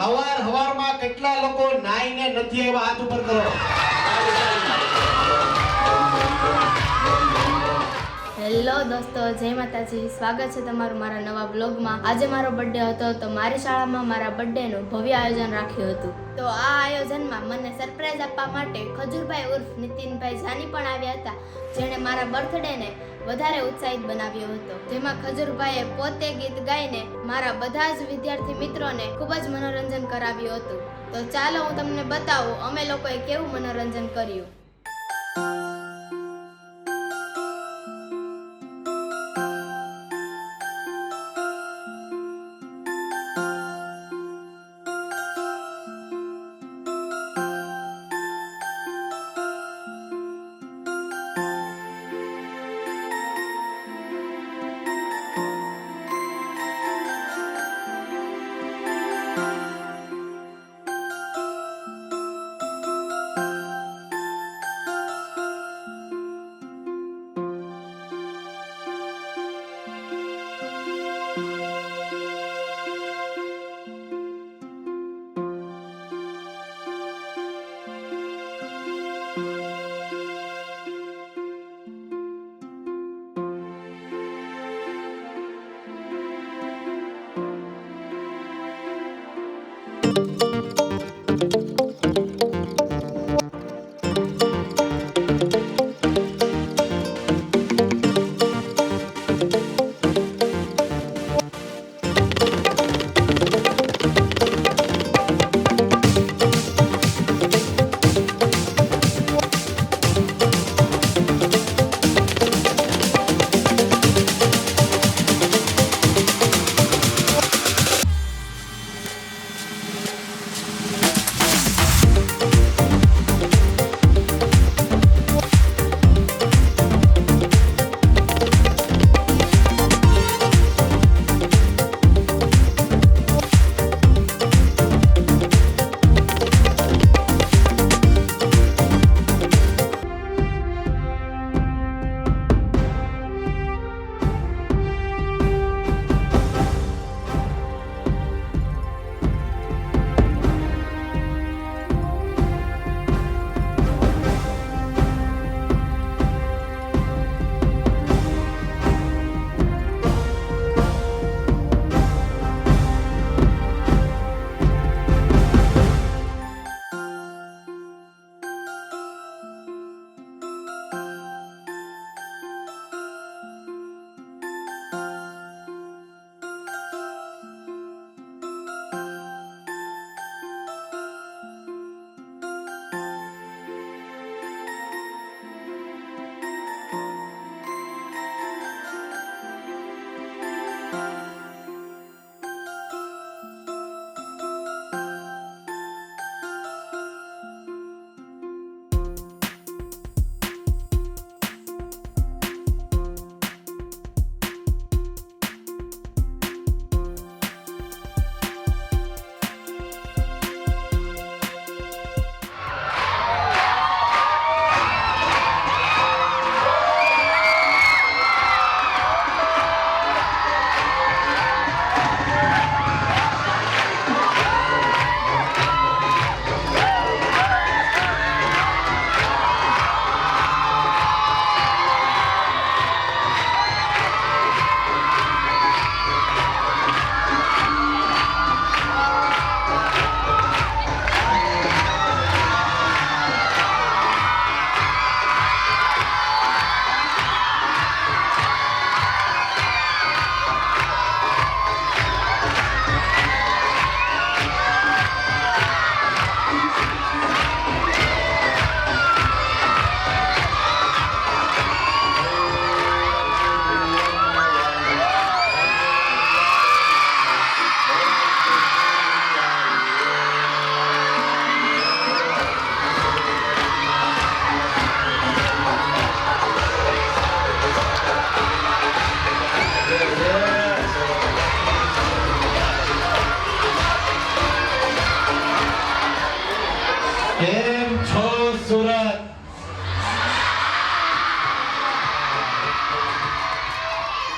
હવારમાં કેટલા લોકો નાઈને નથી આવ્યા? હાથ ઉપર કરો. હેલો દોસ્તો, જય માતાજી. સ્વાગત છે તમારું મારા નવા બ્લોગમાં. આજે મારો બર્થડે હતો તો મારી શાળામાં મારા બર્થડેનું ભવ્ય આયોજન રાખ્યું હતું. તો આ આયોજનમાં મને સરપ્રાઈઝ આપવા માટે ખજૂરભાઈ ઉર્ફ નીતિનભાઈ જાની પણ આવ્યા હતા, જેણે મારા બર્થડેને વધારે ઉત્સાહિત બનાવ્યો હતો. જેમાં ખજૂરભાઈએ પોતે ગીત ગાઈને મારા બધા જ વિદ્યાર્થી મિત્રોને ખૂબ જ મનોરંજન કરાવ્યું હતું. તો ચાલો હું તમને બતાવું અમે લોકોએ કેવું મનોરંજન કર્યું.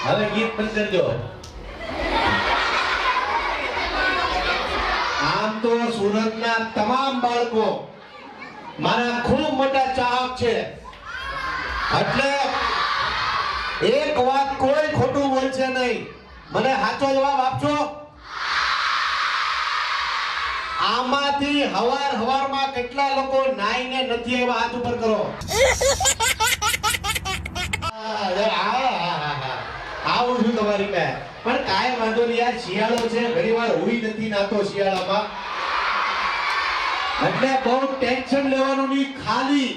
હવે ગીત બંધ કરજો. આમ તો સુરતના તમામ બાળકો મારા ખૂબ મોટા ચાહક છે, એટલે એક વાત કોઈ ખોટું બોલશે નહીં. મને સાચો જવાબ આપજો. આમાંથી હવારમાં કેટલા લોકો નાઈને નથી આવ્યા? હાથ ઉપર કરો. આવું છું તમારી પાસે, પણ કાંઈ વાંધો નહીં. યાર શિયાળો છે, ઘણીવાર હુઈ નથી નાતો શિયાળામાં, એટલે બહુ ટેન્શન લેવાનું નહીં. ખાલી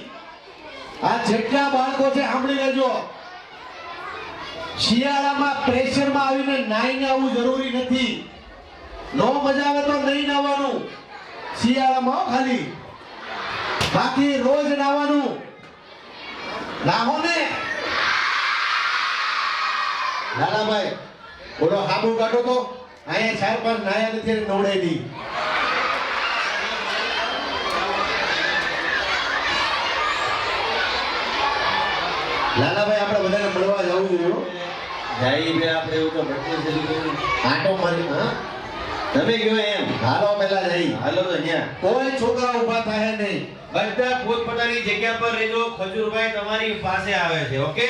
આ જેટલા બાળકો છે સાંભળી લેજો, શિયાળામાં પ્રેશરમાં આવીને નાઈને આવવું જરૂરી નથી. નો મજા આવે તો નહીં નાવાનું શિયાળામાં, ખાલી બાકી રોજ નાવાનું. નાહો ને લાલાભાઈ, બોલો હાબુ કાઢો તો. અહીંયા 4-5 નાયા નથી અને નવડાઈ નહીં. લાલાભાઈ આપણે બધાને મળવા જવું જોઈએ. જાય બે આપણે એવું તો ભટકે છે. આટો મારી. હા તમે કયો એમ હાલો પેલા જઈ. હાલો તો અહીંયા કોઈ છોકરા ઊભા થાય નહીં. બધા પોતપોતાની જગ્યા પર રહેજો. ખજૂરભાઈ તમારી પાસે આવે છે. ઓકે?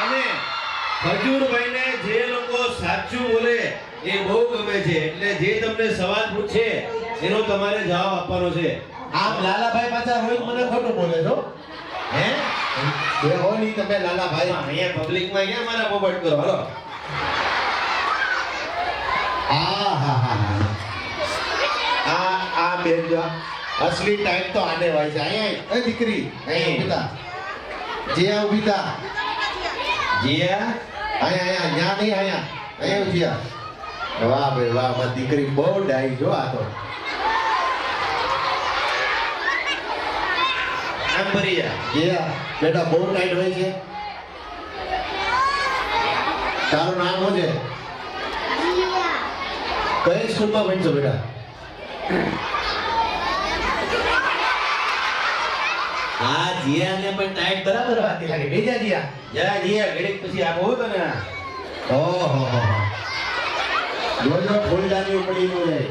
અને ખજૂરભાઈને જે લોકો સાચું બોલે એ બહુ ગમે છે, એટલે જે તમને સવાલ પૂછે એનો તમારે જવાબ આપવાનો છે. આમ લાલાભાઈ પાછા રોજ મને ખોટું બોલે છો. હે? એ હો નહીં તમે લાલાભાઈ. અહીંયા પબ્લિકમાં ક્યાં મારા પોપટ કરો? હાલો. આ બેન જો અસલી ટાઈમ તો આને હોય છે. અહીંયા એ દીકરી અહીંયા ઊભી થા. જીયા ઊભી થા. જીયા અહીંયા ન્યા નહીં, અહીંયા ઊભી થા. વાહ ભાઈ વાહ, મારી દીકરી બહુ ડાઈ જો. આ તો આમ ભરી જા. જીયા બેટા બહુ ટાઈટ હોય છે. તારું નામ શું છે? કઈ સ્કૂલમાં ભણશો બેટા? આ જીયાને પણ ટાઈટ બરાબર વાતી લાગે. બીજા જીયા જા જીયા ઘડીક પછી આપો તને. ઓહો જોજો ફૂલદાની ઉપડી નો જાય.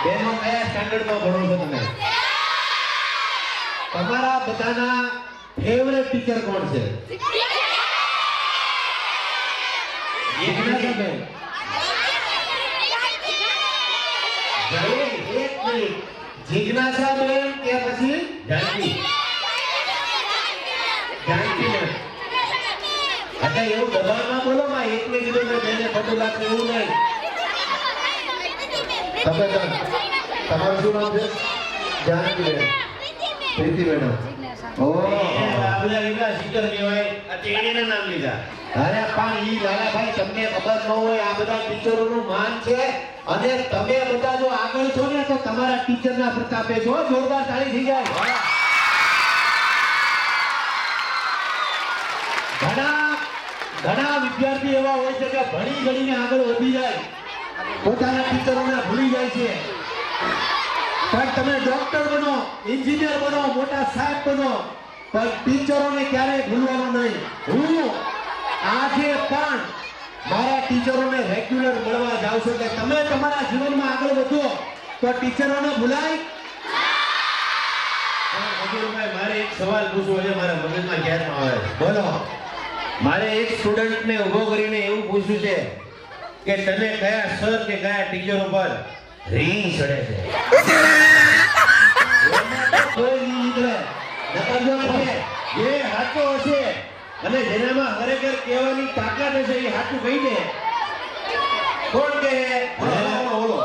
બેનો કયા સ્ટાન્ડર્ડમાં ભણો છો તમે? તમારા બધાના ફેવરેટ ટીચર કોણ છે? જિજ્ઞાસાબેન. એક મિનિટ. જિજ્ઞાસાબેન કે પછી જાનકી જાનકીબેન? એટલે એવું દબાણમાં બોલો માં. એકને કીધું ને બેને ખોટું લાગશે એવું નહીં. તમારું શું નામ છે? જાનકીબેન. પ્રીતિ મેડમ. ઓહ આ બધા લીધા શીતલ કહેવાય. આ તેણીના નામ લીધા. અરે પણ ઈ લાલાભાઈ તમને ખબર ન હોય, આ બધા ટીચરોનું માન છે, અને તમે બધા જો આગળ છો ને તો તમારા ટીચરના પ્રતાપે છો. જોરદાર તાળી થઈ જાય. ઘણા વિદ્યાર્થી એવા હોય છે કે ભણી ગણીને આગળ વધી જાય, પોતાના ટીચરોને ભૂલી જાય છે. પણ તમે ડોક્ટર બનો, એન્જિનિયર બનો, મોટા સાહેબ બનો, પણ ટીચરોને ક્યારેય ભૂલવાનું નહીં. હું આજે પણ મારા ટીચરોને રેગ્યુલર મળવા જાઉં છું કે તમે તમારા જીવનમાં આગળ વધો તો ટીચરોને ભૂલાય? ખજૂરભાઈ, મારે એક સવાલ પૂછવો છે. મારા મગજમાં ક્યારમાં આવે છે. બોલો. મારે એક સ્ટુડન્ટને ઊભો કરીને એવું પૂછ્યું છે કે તને કયા સર કે કયા ટીચર ઉપર રીંગ ચડે છે? કોઈ નહીં નીકળે. નકર જો તમે જે સાચો હશે અને જેનામાં ખરેખર કહેવાની તાકાત હશે એ સાચું કહી દે. કોણ કહે? ઓલો.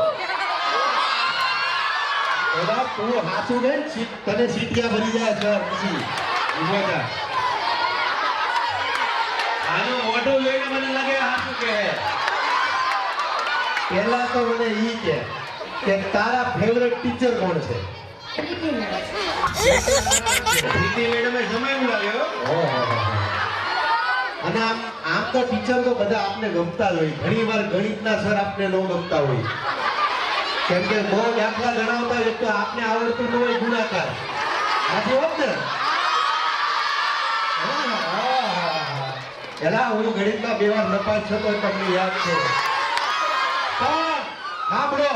એવા તું હાચું ને તને સીટિયા ભરી જાય સર. પછી ઊભો થા. આનું મોઢું જોઈને મને લાગે સાચું કહે. પહેલા તો મને ઈ કે તારા ફેવરેટ ટીચર કોણ છે? પ્રીતિ મેડમે જમાયું લાગ્યો. અને આમ તો ટીચર તો બધા આપને ગમતા જ હોય. ઘણીવાર ગણિતના સર આપને ન ગમતા હોય, કેમ કે બહુ દાખલા ગણાવતા હોય તો આપને આવડતું ન હોય ગુણાકાર. સાચી વાત ને? એલા હું ગણિતમાં 2 વાર નપાસ થતો તમને યાદ છે. પણ સાંભળો,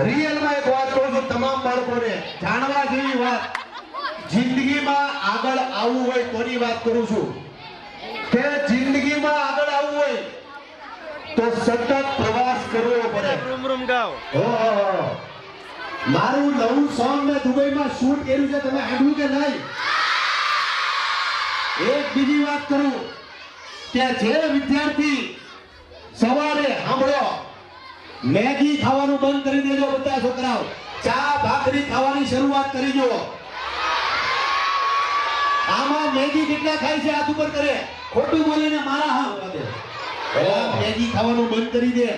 રિયલમાં એક વાત કહું છું તમામ બાળકોને, જાણવા જેવી વાત. જિંદગીમાં આગળ આવવું હોય કોની વાત કરું છું કે જિંદગીમાં આગળ આવવું હોય તો સતત પ્રવાસ કરવો પડે. રૂમ રૂમ ગાઓ. ઓહો, મારું નવું સોંગ મેં દુબઈમાં શૂટ કર્યું છે, તમે સાંભળ્યું કે નહીં? એક બીજી વાત કરું કે જે વિદ્યાર્થી સવારે સાંભળો મેગી ખાવાનું બંધ કરી દેજો બધા છોકરાઓ, ચા ભાખરી ખાવાની શરૂઆત કરી દો. આમાં મેગી કેટલા ખાય છે હાથ ઉપર કરે, ખોટું બોલીને મારા હા દે. પહેલા મેગી ખાવાનું બંધ કરી દે.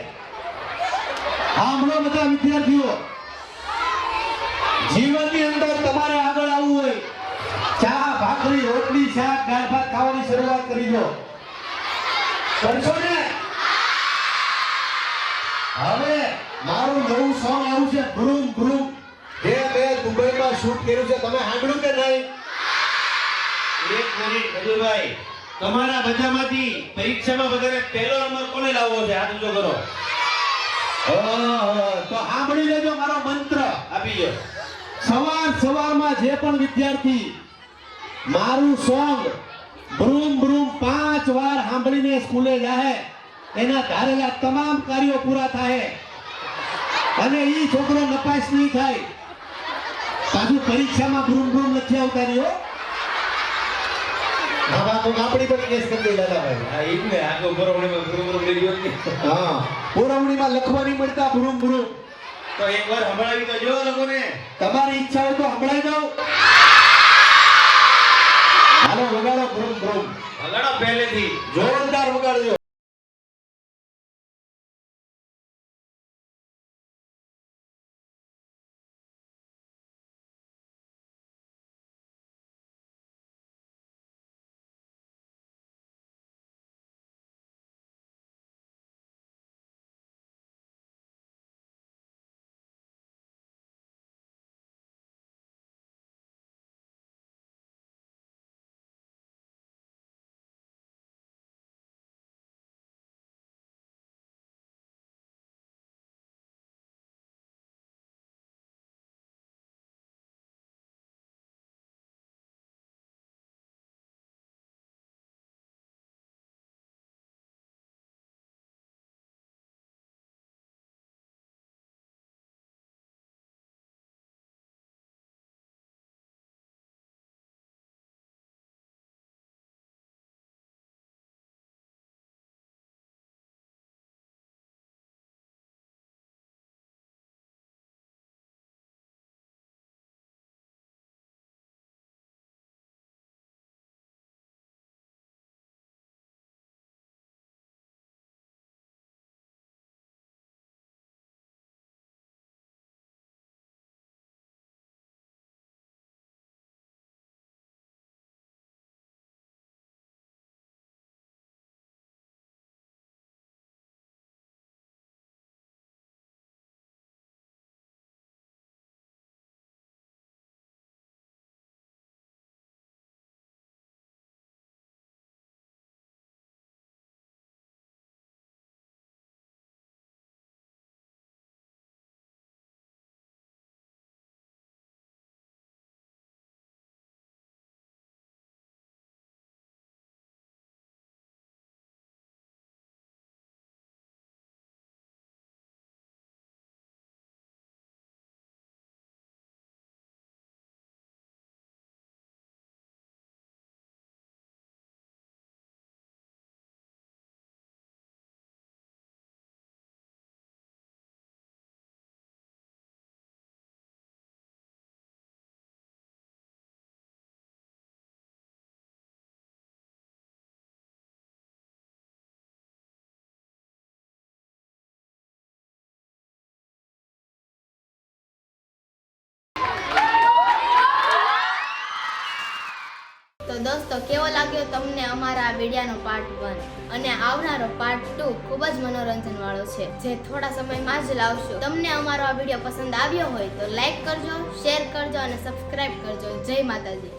સાંભળો બધા વિદ્યાર્થીઓ, જીવનની અંદર તમારે આગળ આવવું હોય ચા ભાખરી રોટલી શાક દાળ ભાત ખાવાની શરૂઆત કરી દો. કરશો ને? હવે મારું નવું સોંગ આવ્યું છે ભ્રૂમ ભ્રૂમ, જે મેં દુબઈમાં શૂટ કર્યું છે, તમે સાંભળ્યું કે નહીં? એક મિનિટ ખજૂરભાઈ, તમારા બધામાંથી પરીક્ષામાં બધાને પહેલો નંબર કોને લાવવો છે? હાથ ઊંચો કરો. તો સાંભળી લેજો મારો મંત્ર. આપી દો. સવારમાં જે પણ વિદ્યાર્થી મારું સોંગ ભ્રૂમ ભ્રૂમ 5 વાર સાંભળીને સ્કૂલે જાય એના ધારેલા તમામ કાર્યો પૂરા થાય અને ઈ છોકરો નપાસ નહીં થાય. પાછું પરીક્ષામાં ભ્રૂમ ભ્રૂમ નથી આવતા નહીં હો. હા બાપુ આપણી પર કેસ કરી દે દાદાભાઈ. હા, ઈ જ ને, આખો બરોવણીમાં રૂમ રૂમ લઈ ગયો ને. હા, પુરવણીમાં લખવાની મળતા ભ્રૂમ ભ્રૂમ. તો એકવાર સંભળાવી તો જો લોકોને. તમારી ઈચ્છા હોય તો સંભળાઈ દઉં. હાલો વગાડો ભ્રૂમ ભ્રૂમ. વગાડો પહેલેથી. જોરદાર વગાડજો. દોસ્તો, કેવો લાગ્યો તમને અમારા આ વિડિયાનો પાર્ટ 1 અને આવનારો પાર્ટ 2 ખૂબ જ મનોરંજન વાળો છે, જે થોડા સમયમાં જ લાવશું. તમને અમારો આ વિડિયો પસંદ આવ્યો હોય તો લાઈક કરજો, શેર કરજો અને સબસ્ક્રાઇબ કરજો. જય માતાજી.